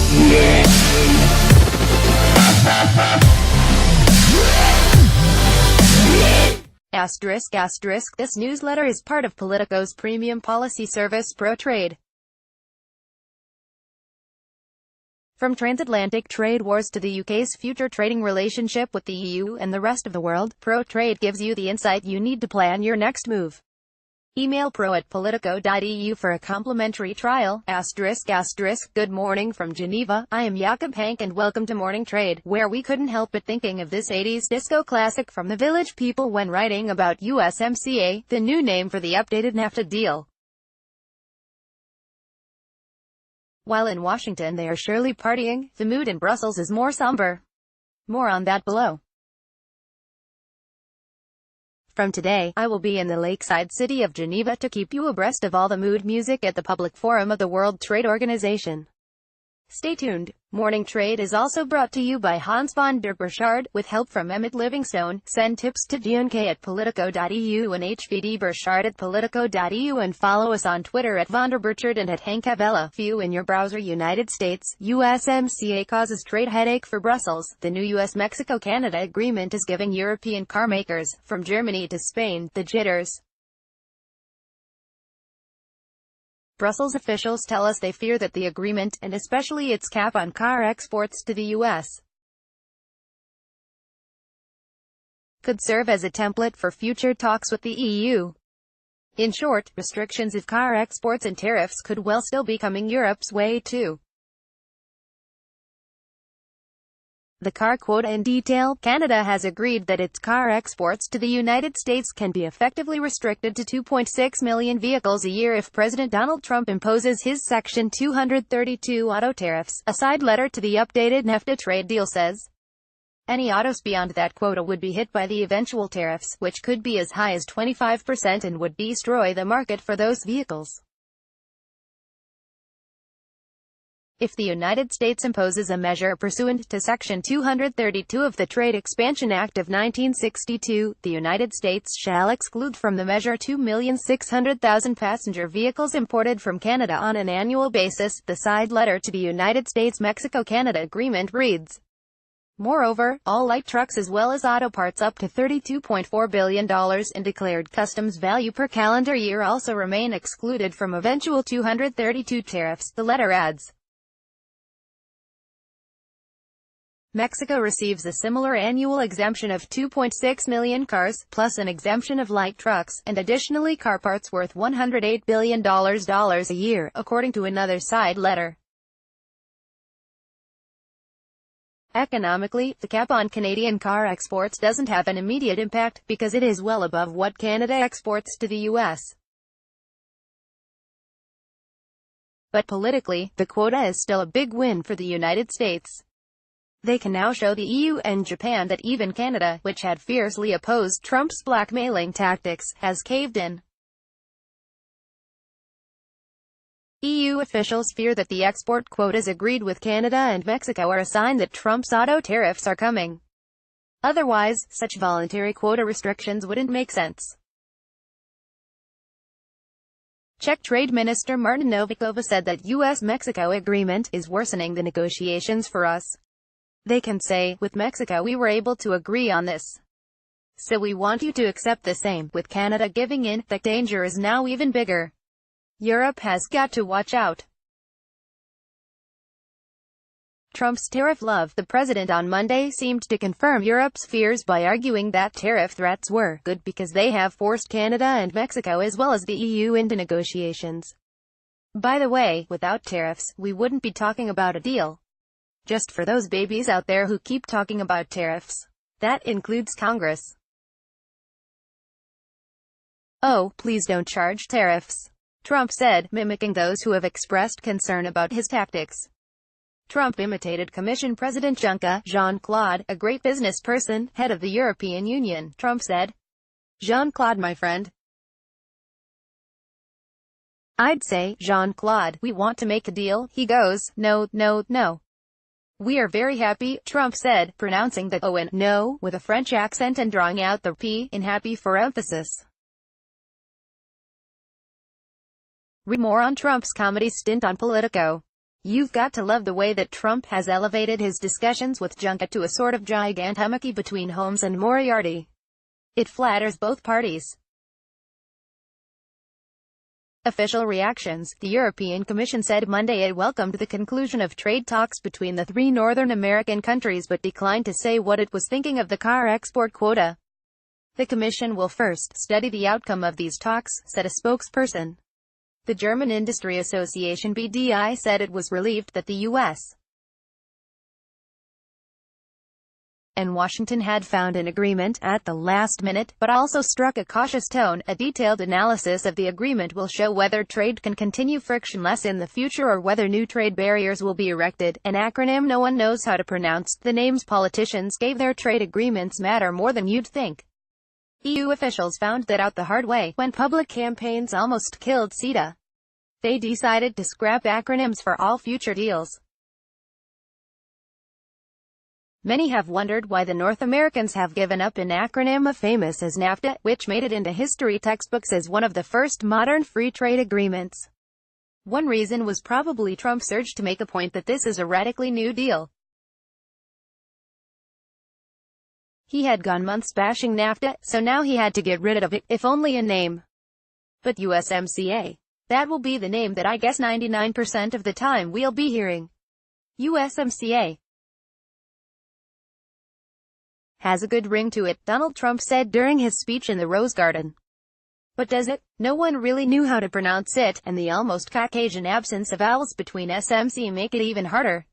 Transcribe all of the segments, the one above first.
****. This newsletter is part of Politico's premium policy service ProTrade. From transatlantic trade wars to the UK's future trading relationship with the EU and the rest of the world, ProTrade gives you the insight you need to plan your next move. Email pro@politico.eu for a complimentary trial. ***. Good morning from Geneva. I am Jakob Hank and welcome to Morning Trade, where we couldn't help but thinking of this 80s disco classic from the Village People when writing about USMCA, the new name for the updated NAFTA deal. While in Washington they are surely partying, the mood in Brussels is more somber. More on that below. From today, I will be in the lakeside city of Geneva to keep you abreast of all the mood music at the Public Forum of the World Trade Organization. Stay tuned. Morning Trade is also brought to you by Hans van der Burchard, with help from Emmett Livingstone. Send tips to Giank at politico.eu and HVD Burchard at politico.eu, and follow us on Twitter at van der Burchard and at Hank Avella. View in your browser. United States, USMCA causes trade headache for Brussels. The new US-Mexico-Canada agreement is giving European car makers, from Germany to Spain, the jitters. Brussels officials tell us they fear that the agreement, and especially its cap on car exports to the U.S., could serve as a template for future talks with the EU. In short, restrictions of car exports and tariffs could well still be coming Europe's way too. The car quota in detail. Canada has agreed that its car exports to the United States can be effectively restricted to 2.6 million vehicles a year if President Donald Trump imposes his Section 232 auto tariffs. A side letter to the updated NAFTA trade deal says any autos beyond that quota would be hit by the eventual tariffs, which could be as high as 25% and would destroy the market for those vehicles. If the United States imposes a measure pursuant to Section 232 of the Trade Expansion Act of 1962, the United States shall exclude from the measure 2,600,000 passenger vehicles imported from Canada on an annual basis. The side letter to the United States-Mexico-Canada agreement reads, moreover, all light trucks as well as auto parts up to $32.4 billion in declared customs value per calendar year also remain excluded from eventual 232 tariffs. The letter adds, Mexico receives a similar annual exemption of 2.6 million cars, plus an exemption of light trucks, and additionally car parts worth $108 billion a year, according to another side letter. Economically, the cap on Canadian car exports doesn't have an immediate impact, because it is well above what Canada exports to the U.S. But politically, the quota is still a big win for the United States. They can now show the EU and Japan that even Canada, which had fiercely opposed Trump's blackmailing tactics, has caved in. EU officials fear that the export quotas agreed with Canada and Mexico are a sign that Trump's auto tariffs are coming. Otherwise, such voluntary quota restrictions wouldn't make sense. Czech Trade Minister Martin Novikova said that US-Mexico agreement is worsening the negotiations for us. They can say, with Mexico we were able to agree on this, so we want you to accept the same. With Canada giving in, the danger is now even bigger. Europe has got to watch out. Trump's tariff love. The president on Monday seemed to confirm Europe's fears by arguing that tariff threats were good because they have forced Canada and Mexico as well as the EU into negotiations. By the way, without tariffs, we wouldn't be talking about a deal. Just for those babies out there who keep talking about tariffs. That includes Congress. Oh, please don't charge tariffs, Trump said, mimicking those who have expressed concern about his tactics. Trump imitated Commission President Juncker, Jean-Claude, a great business person, head of the European Union. Trump said, Jean-Claude, my friend. I'd say, Jean-Claude, we want to make a deal. He goes, no, no, no. We are very happy, Trump said, pronouncing the O and no with a French accent and drawing out the P in happy for emphasis. Read more on Trump's comedy stint on Politico. You've got to love the way that Trump has elevated his discussions with Juncker to a sort of gigantomachy between Holmes and Moriarty. It flatters both parties. Official reactions. The European Commission said Monday it welcomed the conclusion of trade talks between the three Northern American countries but declined to say what it was thinking of the car export quota. The Commission will first study the outcome of these talks, said a spokesperson. The German Industry Association BDI said it was relieved that the U.S. and Washington had found an agreement at the last minute, but also struck a cautious tone. A detailed analysis of the agreement will show whether trade can continue frictionless in the future or whether new trade barriers will be erected, an acronym no one knows how to pronounce. The names politicians gave their trade agreements matter more than you'd think. EU officials found that out the hard way, when public campaigns almost killed CETA. They decided to scrap acronyms for all future deals. Many have wondered why the North Americans have given up an acronym as famous as NAFTA, which made it into history textbooks as one of the first modern free trade agreements. One reason was probably Trump's urge to make a point that this is a radically new deal. He had gone months bashing NAFTA, so now he had to get rid of it, if only in name. But USMCA. That will be the name that I guess 99% of the time we'll be hearing. USMCA. Has a good ring to it, Donald Trump said during his speech in the Rose Garden. But does it? No one really knew how to pronounce it, and the almost Caucasian absence of vowels between SMC make it even harder.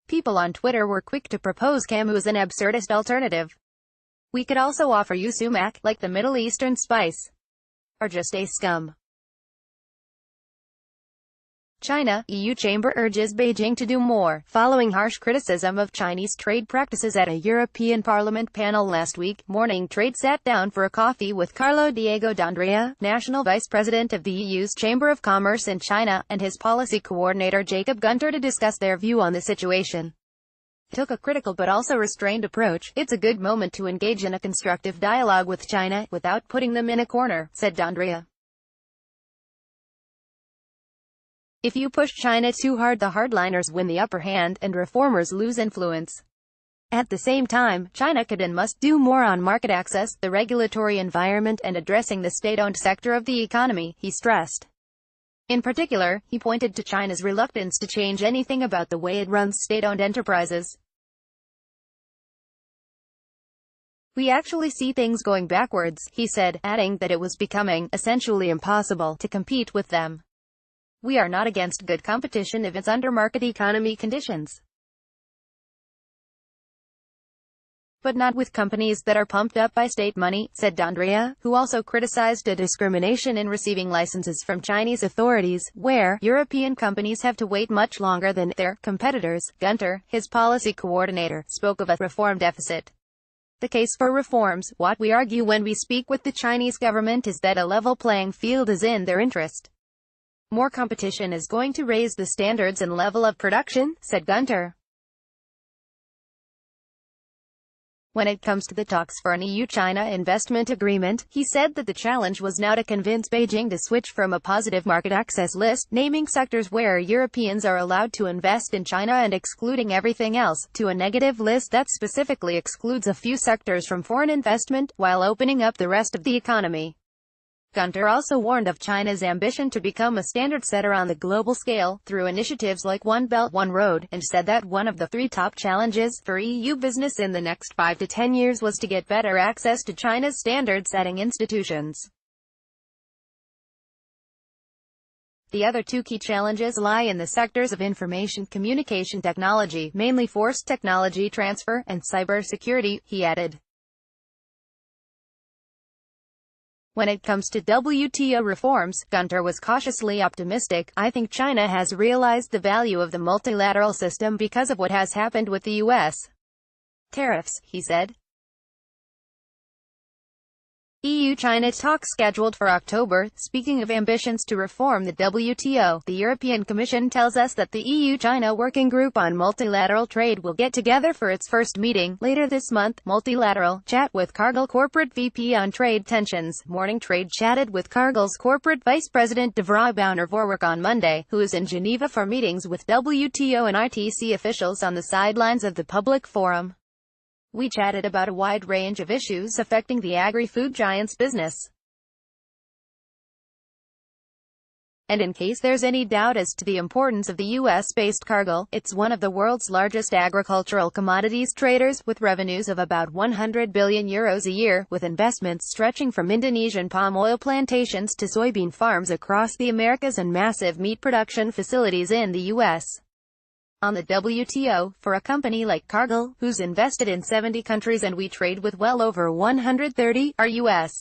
People on Twitter were quick to propose Camus an absurdist alternative. We could also offer you sumac, like the Middle Eastern spice. Or just a scum. China, EU chamber urges Beijing to do more, following harsh criticism of Chinese trade practices at a European Parliament panel last week. Morning Trade sat down for a coffee with Carlo Diego D'Andrea, National Vice President of the EU's Chamber of Commerce in China, and his policy coordinator Jacob Gunter to discuss their view on the situation. Took a critical but also restrained approach. It's a good moment to engage in a constructive dialogue with China, without putting them in a corner, said D'Andrea. If you push China too hard, the hardliners win the upper hand, and reformers lose influence. At the same time, China could and must do more on market access, the regulatory environment, and addressing the state-owned sector of the economy, he stressed. In particular, he pointed to China's reluctance to change anything about the way it runs state-owned enterprises. We actually see things going backwards, he said, adding that it was becoming, essentially impossible, to compete with them. We are not against good competition if it's under market economy conditions. But not with companies that are pumped up by state money, said D'Andrea, who also criticized a discrimination in receiving licenses from Chinese authorities, where European companies have to wait much longer than their competitors. Gunter, his policy coordinator, spoke of a reform deficit. The case for reforms, what we argue when we speak with the Chinese government, is that a level playing field is in their interest. More competition is going to raise the standards and level of production, said Gunter. When it comes to the talks for an EU-China investment agreement, he said that the challenge was now to convince Beijing to switch from a positive market access list, naming sectors where Europeans are allowed to invest in China and excluding everything else, to a negative list that specifically excludes a few sectors from foreign investment, while opening up the rest of the economy. Gunter also warned of China's ambition to become a standard setter on the global scale, through initiatives like One Belt, One Road, and said that one of the three top challenges for EU business in the next 5 to 10 years was to get better access to China's standard-setting institutions. The other two key challenges lie in the sectors of information communication technology, mainly forced technology transfer, and cybersecurity, he added. When it comes to WTO reforms, Gunter was cautiously optimistic. I think China has realized the value of the multilateral system because of what has happened with the U.S. tariffs, he said. EU-China talks scheduled for October. Speaking of ambitions to reform the WTO, the European Commission tells us that the EU-China Working Group on Multilateral Trade will get together for its first meeting later this month. Multilateral chat with Cargill corporate VP on trade tensions. Morning Trade chatted with Cargill's corporate Vice President Devry Bauner-Vorwerk on Monday, who is in Geneva for meetings with WTO and ITC officials on the sidelines of the public forum. We chatted about a wide range of issues affecting the agri-food giant's business. And in case there's any doubt as to the importance of the US-based Cargill, it's one of the world's largest agricultural commodities traders, with revenues of about €100 billion a year, with investments stretching from Indonesian palm oil plantations to soybean farms across the Americas and massive meat production facilities in the US. On the WTO, for a company like Cargill, who's invested in 70 countries and we trade with well over 130, our U.S.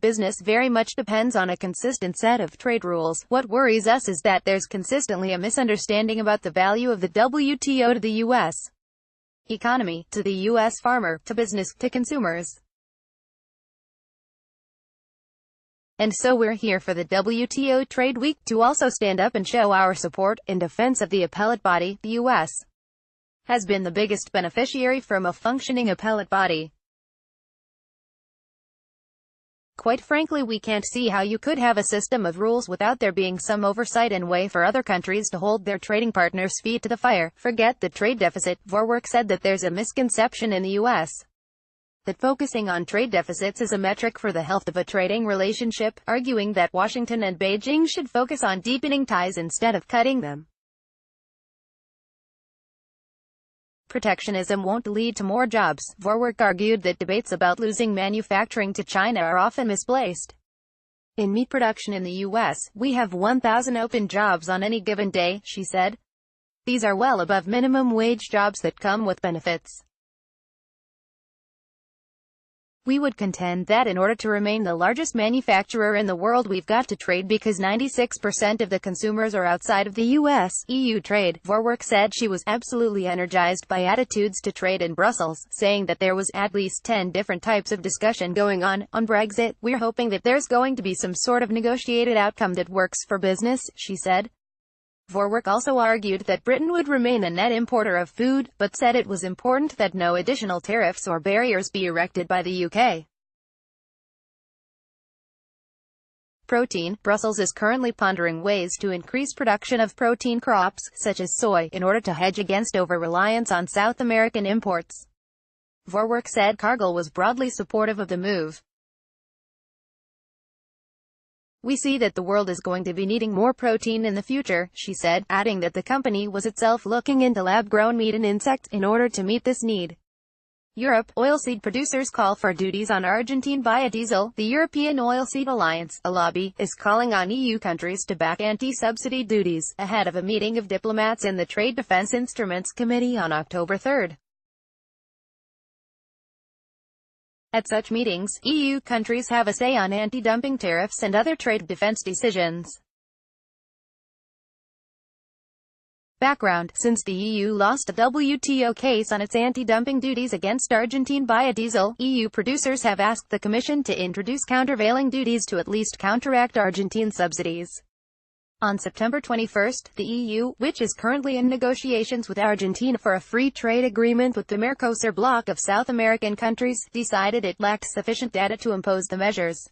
business very much depends on a consistent set of trade rules. What worries us is that there's consistently a misunderstanding about the value of the WTO to the U.S. economy, to the U.S. farmer, to business, to consumers. And so we're here for the WTO Trade Week to also stand up and show our support in defense of the appellate body. The U.S. has been the biggest beneficiary from a functioning appellate body. Quite frankly, we can't see how you could have a system of rules without there being some oversight and way for other countries to hold their trading partners' feet to the fire. Forget the trade deficit. Vorwerk said that there's a misconception in the U.S. that focusing on trade deficits is a metric for the health of a trading relationship, arguing that Washington and Beijing should focus on deepening ties instead of cutting them. Protectionism won't lead to more jobs. Vorwerk argued that debates about losing manufacturing to China are often misplaced. In meat production in the U.S., we have 1,000 open jobs on any given day, she said. These are well above minimum wage jobs that come with benefits. We would contend that in order to remain the largest manufacturer in the world, we've got to trade because 96% of the consumers are outside of the US-EU trade. Vorwerk said she was absolutely energized by attitudes to trade in Brussels, saying that there was at least 10 different types of discussion going on Brexit. We're hoping that there's going to be some sort of negotiated outcome that works for business, she said. Vorwerk also argued that Britain would remain a net importer of food, but said it was important that no additional tariffs or barriers be erected by the UK. Protein. Brussels is currently pondering ways to increase production of protein crops, such as soy, in order to hedge against over-reliance on South American imports. Vorwerk said Cargill was broadly supportive of the move. We see that the world is going to be needing more protein in the future, she said, adding that the company was itself looking into lab-grown meat and insects in order to meet this need. Europe. Oilseed producers call for duties on Argentine biodiesel. The European Oilseed Alliance, a lobby, is calling on EU countries to back anti-subsidy duties, ahead of a meeting of diplomats in the Trade Defense Instruments Committee on October 3. At such meetings, EU countries have a say on anti-dumping tariffs and other trade defense decisions. Background. Since the EU lost a WTO case on its anti-dumping duties against Argentine biodiesel, EU producers have asked the Commission to introduce countervailing duties to at least counteract Argentine subsidies. On September 21, the EU, which is currently in negotiations with Argentina for a free trade agreement with the Mercosur bloc of South American countries, decided it lacked sufficient data to impose the measures.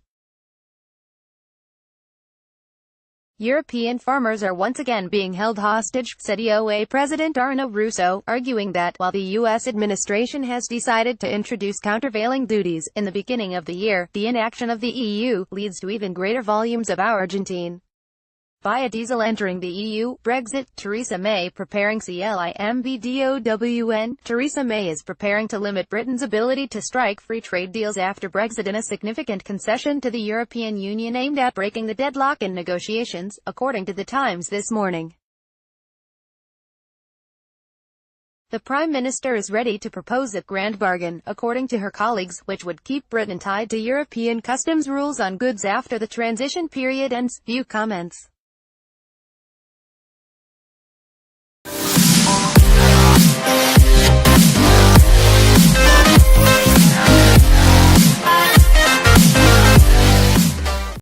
European farmers are once again being held hostage, said EOA President Arnaud Rousseau, arguing that, while the U.S. administration has decided to introduce countervailing duties in the beginning of the year, the inaction of the EU leads to even greater volumes of Argentine biodiesel entering the EU. Brexit. Theresa May preparing CLIMBDOWN. Theresa May is preparing to limit Britain's ability to strike free trade deals after Brexit in a significant concession to the European Union aimed at breaking the deadlock in negotiations, according to The Times this morning. The Prime Minister is ready to propose a grand bargain, according to her colleagues, which would keep Britain tied to European customs rules on goods after the transition period ends. View comments.